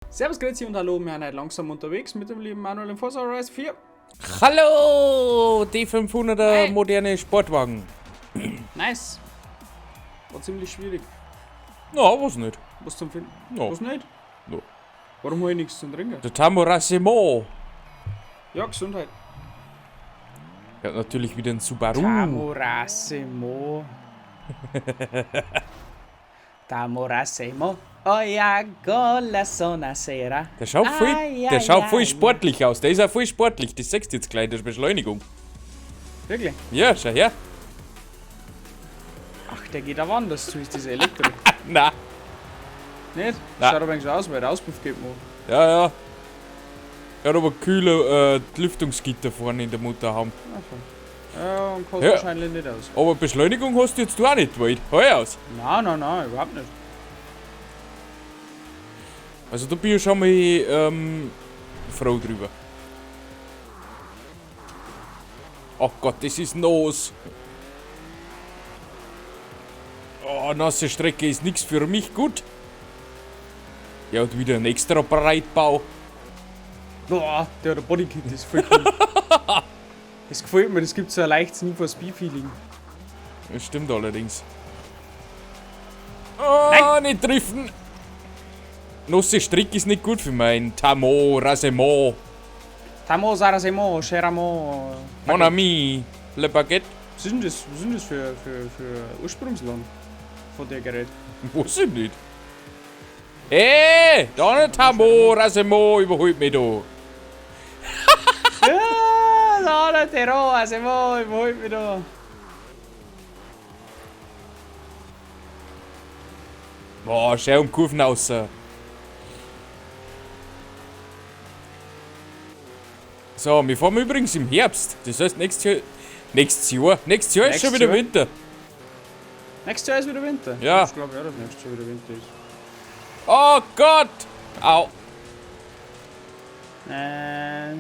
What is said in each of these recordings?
Servus, grüezi und hallo, wir sind heute langsam unterwegs mit dem lieben Manuel im Forza Horizon 4. Hallo, D500er Hey. moderne Sportwagen. Nice. War ziemlich schwierig. Na, was nicht. Was zum Finden? No. Was nicht? No. Warum habe ich nichts zum Trinken? Der Tamorassimo. Ja, Gesundheit. Er hat natürlich wieder einen Subaru. Tamorassimo. Tamorassimo. Oh ja, gola sona sera. Der schaut voll sportlich aus. Der ist auch voll sportlich. Das siehst du jetzt gleich, das ist Beschleunigung. Wirklich? Ja, schau her. Ach, der geht aber anders zu, ist diese Elektro. Na. Nicht? Nein. Schaut aber eigentlich so aus, weil der Auspuff geht mal. Ja, ja. Er hat aber kühle Lüftungsgitter vorne in der Mutter haben. Ja, und kostet Ja. wahrscheinlich nicht aus. Aber Beschleunigung hast du jetzt du auch nicht gewollt. Hör aus. Nein, überhaupt nicht. Also da bin ich schon mal froh drüber. Ach Gott, das ist nass. Oh, nasse Strecke ist nichts für mich. Gut. Ja, und wieder ein extra Breitbau. Boah, der Bodykit ist voll cool. Das gefällt mir, das gibt so ein leichtes Need for Speed-Feeling. Das stimmt allerdings. Oh, nicht treffen. Nasse Strick ist nicht gut für mein Tamorassimo. Tamo, Sarasemo, Cheramo. Mon ami, le baguette. Was ist denn das für Ursprungsland von der Gerät? Muss ich nicht. Hey, da nicht Tamorassimo, überholt mich da. Ja, da, der Tero, Asemo, überholt mich da. Boah, schau um Kurven raus. So, wir fahren übrigens im Herbst. Das heißt, nächstes Jahr ist schon Nächstes wieder Jahr? Winter. Nächstes Jahr ist wieder Winter. Ja. Ich glaube ja, dass nächstes Jahr wieder Winter ist. Oh Gott! Au! Der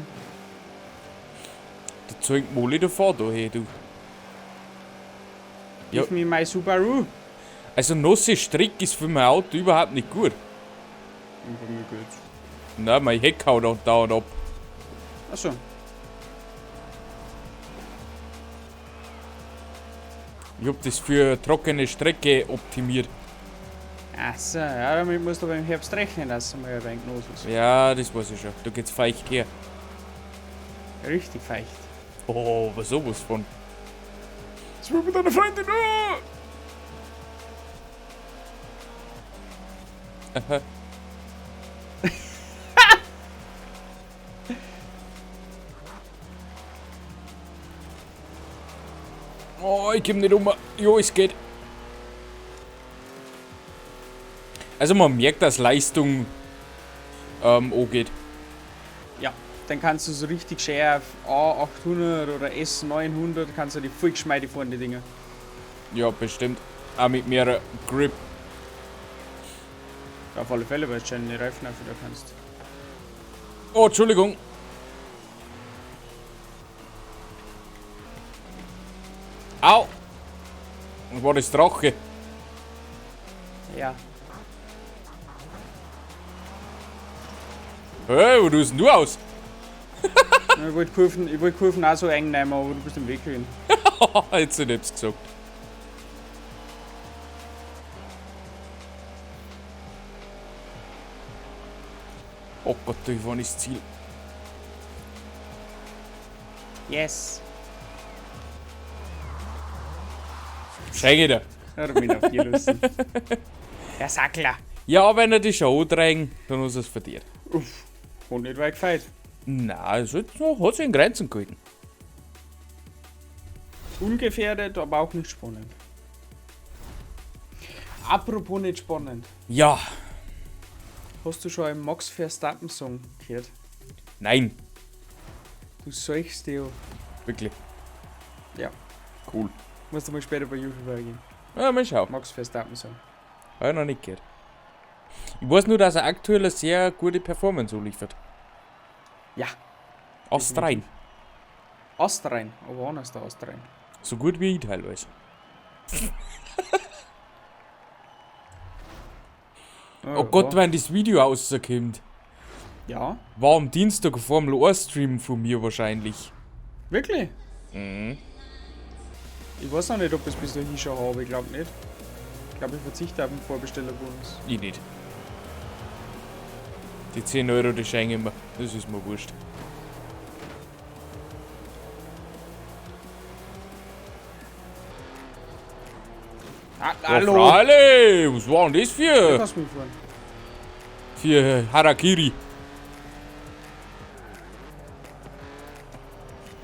zeigt Molly der Fahrt da, hey, du. Ja. Give me my Subaru. Also, nasse Strick ist für mein Auto überhaupt nicht gut. Und bei mir geht's. Nein, mein Heck haut auch dauernd ab. Achso. Ich hab das für trockene Strecke optimiert. Achso, ja, damit musst du beim Herbst rechnen, dass es mal ein wenig los ist. Ja, das weiß ich schon. Da geht's feucht her. Richtig feucht. Oh, was sowas von. Was will mit deiner Freundin? Oh! Aha. Oh, ich komm nicht um. Jo, es geht. Also man merkt, dass Leistung angeht. Ja, dann kannst du so richtig schön auf A800 oder S900 kannst du die voll geschmeide fahren, die Dinger. Ja, bestimmt. Auch mit mehr Grip. Ja, auf alle Fälle, weil du schon die Reifen auch wieder kannst. Oh, Entschuldigung. Au! Was war das Drache? Ja. Hey, wo tust denn du aus? Ich wollte Kurven auch so eng nehmen, aber du bist im Weg gewesen. Jetzt hätte ich gesagt. Oh Gott, ich war nicht das Ziel. Yes. Schau wieder. Hör mich auf die Lusten. Der Sackler. Ja, wenn er die Show drängt, dann ist es für dich. Uff. Und nicht weit gefeit. Na, es hat sich in Grenzen gehalten. Ungefährdet, aber auch nicht spannend. Apropos nicht spannend. Ja, Hast du schon einen Max Verstappen Song gehört? nein, Du solchst dir. wirklich. Ja. Cool. Musst du mal später bei YouTube reingehen. Ja, mal schauen. Max Verstappen Song. Hab ich noch nicht gehört. Ich weiß nur, dass er aktuell eine sehr gute Performance liefert. Ja. Astrein. Astrein. Aber wann ist der Astrein? So gut wie ich teilweise. Oh Gott, wenn das Video rauskommt. Ja, War am Dienstag ein Formel 1 Stream von mir wahrscheinlich. wirklich? Mhm. Ich weiß noch nicht, ob ich es bis dahin schon habe, ich glaube nicht. Ich glaube, ich verzichte auf den Vorbestellerbonus. Ich nicht. Die 10 Euro, die schenke ich mir. Das ist mir wurscht. Ah, Ja, hallo! Frale, was war denn das Du für? kannst mich fahren. Für Harakiri.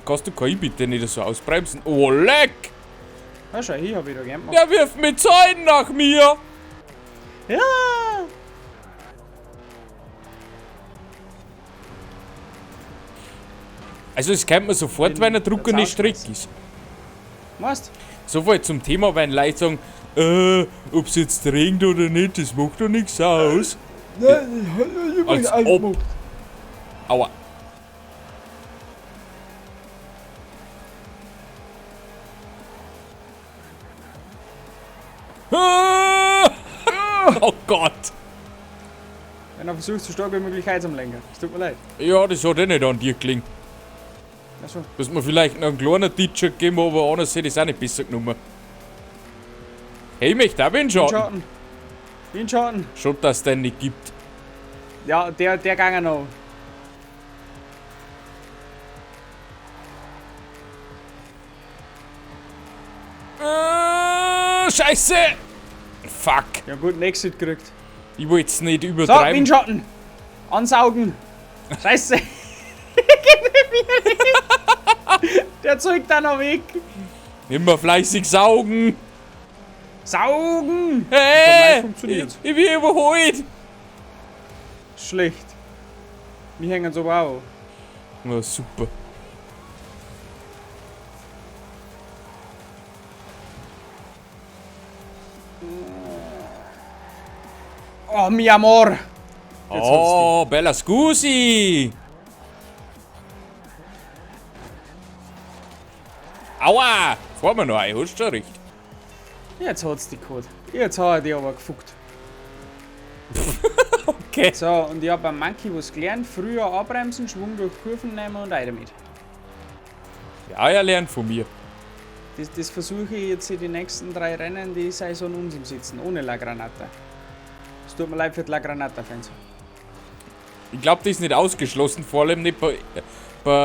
Kannst du KI bitte nicht so ausbremsen? Oh, leck! Ah, schau, hier habe ich da gern gemacht. Der wirft mit Zäunen nach mir! Ja! Also, das kennt man sofort, wenn ein Drucker nicht strick ist. Meinst Sofort zum Thema, wenn Leute sagen, ob es jetzt regnet oder nicht, das macht doch nichts aus. du? Als ob. Aua. Ah! Oh Gott. Wenn er versucht, so stark wie möglich Heiz am Lenker. Es tut mir leid. Ja, das hat eh nicht an dir gelingen. Achso. Dass mir vielleicht noch einen kleinen Teacher gegeben, aber anders hätte ich es auch nicht besser genommen. Hey, ich möchte auch Windschatten. Windschatten. Windschatten. Schon, dass es den nicht gibt. Ja, der ging noch. Scheiße! Fuck. Ja, einen guten Exit gekriegt. Ich wollte es nicht So, übertreiben. Windschatten. Ansaugen. Scheiße. Der zeigt da noch weg. Immer fleißig saugen. Saugen. Hey! Funktioniert. Ich bin überholt. Schlecht. Wir hängen so auch. Na super. Oh, mi amor. Oh, bella scusi. Aua! Fahr mir noch ein, hast du schon recht. Jetzt hat's die gehabt. Jetzt hat er die aber gefuckt. Okay. So, und ich hab beim Monkey was gelernt. Früher abbremsen, Schwung durch Kurven nehmen und rein damit. Ja, er lernt von mir. Das versuche ich jetzt in den nächsten 3 Rennen die Saison umzusetzen, ohne La Granata. Es tut mir leid für die La Granata-Fans. Ich glaube, das ist nicht ausgeschlossen, vor allem nicht bei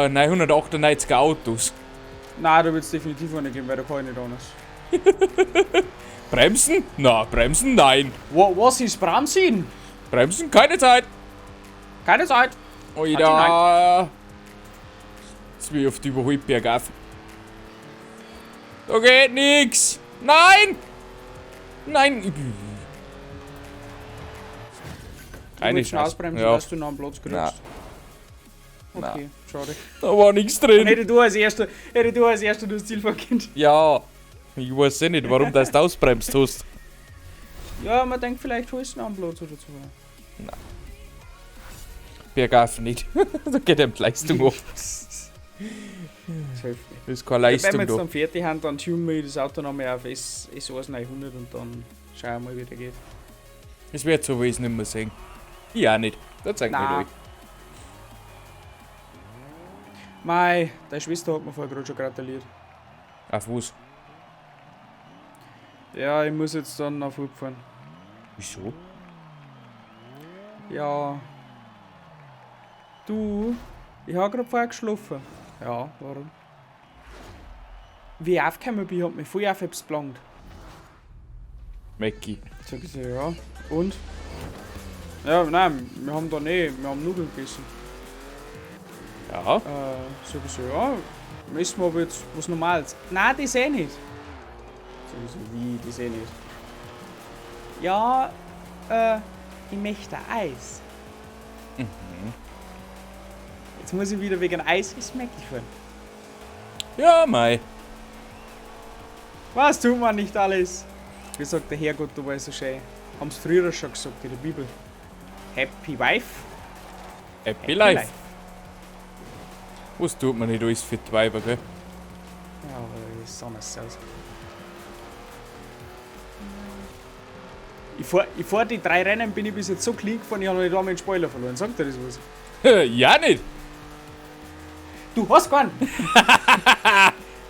998er Autos. Nein, da wird es definitiv auch nicht gehen, weil da kann ich nicht anders. Bremsen? Na, bremsen nein. Was ist Bremsen? Bremsen, keine Zeit. Keine Zeit. Oida. Jetzt bin ich auf die Überholberg auf. Da geht nix. Nein! Nein! Du willst schon Chance. ausbremsen, Ja. dass du noch einen Platz kriegst. Okay, schade. Da war nichts drin. Hätte du als Erster das Ziel verkennt. Ja. Ich weiß eh nicht, warum du das ausbremst hast. Ja, man denkt, vielleicht holst du noch einen Platz oder so. Bergauf nicht. Da geht ihm die Leistung auf. Das hilft nicht. Da ist keine Wenn wir Leistung jetzt da. dann fertig haben, dann tunen wir das Auto nochmal auf SOS 900 und dann schauen wir mal, wie der geht. Es wird so, wie ich es nicht mehr sehen. Ich auch nicht. Da zeigt mir Nein. euch. Mei, deine Schwester hat mir vorher gerade schon gratuliert. Auf was? Ja, ich muss jetzt dann auf Hub fahren. Wieso? Ja. Du, ich habe gerade vorher geschlafen. Ja, warum? Wie ich aufgekommen bin, hat mich voll auf etwas gelangt. Mackie. Sag ich so, ja. Und? Ja, nein, wir haben Nudeln gegessen. Ja. Sag ich so, ja, essen wir aber jetzt was Normales. Nein, das eh nicht. Sag ich so, wie, das eh nicht? Ja, ich möchte Eis. Jetzt muss ich wieder wegen Eis ins Mäckli fahren. Ja, mei. Was tut man nicht alles? Wie sagt der Herrgott, du weißt so schön. Haben's früher schon gesagt in der Bibel. Happy Wife, Happy Life. Was tut man nicht alles für die Weiber, gell? Ja, aber das ist anders aus. Ich fahr die 3 Rennen, bin ich bis jetzt so clean gefahren, ich habe noch nicht einmal einen Spoiler verloren. Sagt dir das was? Ja, nicht. Du hast keinen!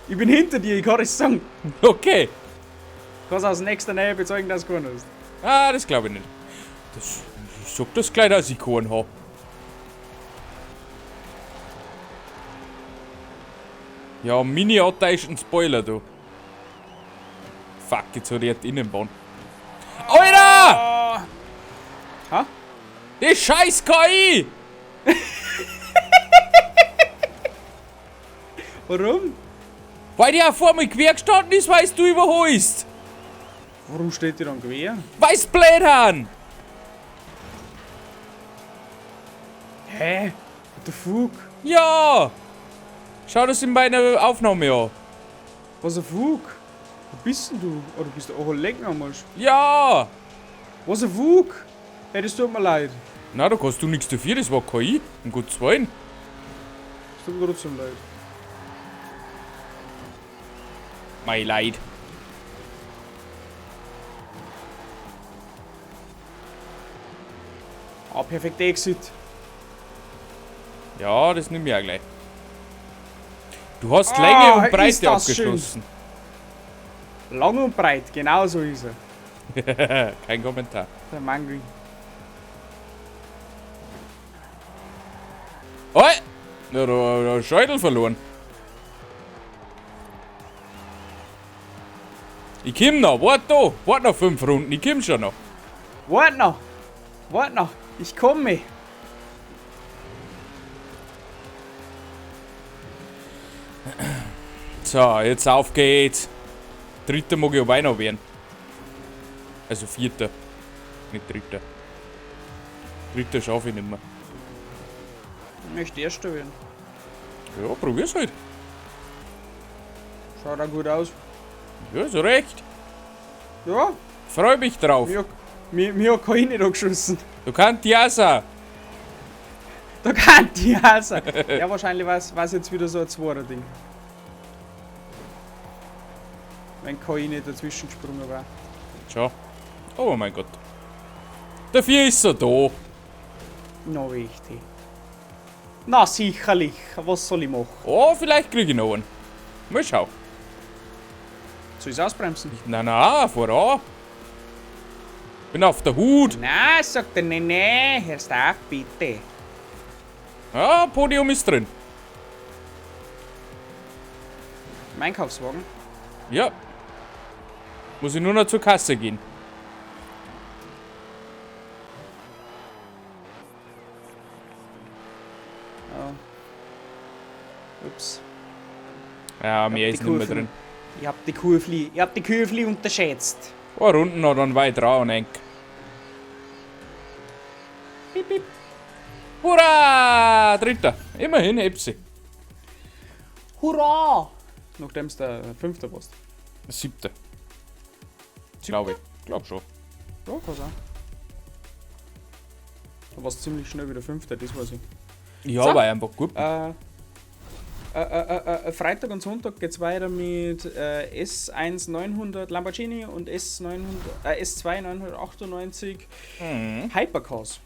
Ich bin hinter dir, ich kann es sagen. Okay. Kannst aus nächster Nähe bezeugen, dass du keinen hast. Ah, das glaube ich nicht. Ich sag das gleich, dass ich keinen habe. Ja, Mini-Auto ist ein Spoiler, du. Fuck, jetzt hat er die Innenbahn. Alter! Ha? Die scheiß KI! Warum? Weil die auch vor mir quer gestanden ist, weil du überholst. Warum steht die dann quer? Weißt blöd an! Hä? What the fuck? Ja! Schau das in meiner Aufnahme an. Was ein Fug? Wo bist denn du? Oh, du bist der Oberlecken am Arsch. Ja! Was ein Fug? Hey, das tut mir leid. Na, da kannst du nichts dafür, das war KI. Um Gottes Willen. Das tut mir trotzdem leid. Mein Leid. Ah, perfekter Exit. Ja, das nimm ich auch gleich. Du hast Ah, Länge und ist Breite das abgeschlossen. Lang und breit, genau so ist er. Kein Kommentar. Der Mangel. Oh! Na, da Scheitel verloren. Ich komm noch, wart da. Wart noch 5 Runden, ich komm schon noch. Wart noch! Wart noch! Ich komme! So, jetzt auf geht's. 3. mag ich aber auch noch werden. Also 4. Nicht 3. 3. schaffe ich nicht mehr. Ich möchte Erster werden. Ja, probier's halt. Schaut auch gut aus. Ja, so recht. Ja, Freu mich drauf. mir hat keiner nicht angeschossen. Du kannst ja sein. Da kann die auch sein. Ja, wahrscheinlich war es jetzt wieder so ein zweiter Ding. Wenn KI nicht dazwischen gesprungen war. Schau. Oh mein Gott. Dafür ist er da. Na, wichtig. Na, sicherlich. Was soll ich machen? Oh, vielleicht krieg ich noch einen. Mal schau. Soll ich es ausbremsen? Na, voran. Bin auf der Hut. Nein, sagt er, nee, Herr Staff, bitte. Ja, Podium ist drin. Im Einkaufswagen? Ja. Muss ich nur noch zur Kasse gehen. Oh. Ups. Ja, mehr ist nicht mehr drin. Ich hab die Kurvli unterschätzt. Ein Runden noch dann weit raus, Enk. Bip, bip. Hurra! 3. Immerhin, Epsi. Hurra! Nachdem es der 5. warst. 7. Glaube ich. Glaub schon. Ja, kann sein. Du warst ziemlich schnell wieder 5. Das weiß ich. Ja, So. war einfach gut. Freitag und Sonntag geht's weiter mit S1 900 Lamborghini und S2 998 Hypercars.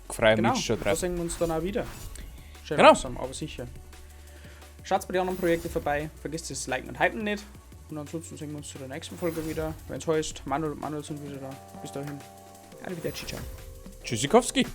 Freue Genau, mich schon da drauf. sehen wir uns dann auch wieder. Schön Genau. langsam, aber sicher. Schaut bei den anderen Projekten vorbei, vergesst das Liken und Hypen nicht. Und ansonsten sehen wir uns zu der nächsten Folge wieder. Wenn es heißt, Manuel und Manuel sind wieder da. Bis dahin. Arrivederci, ciao. Tschüssikowski.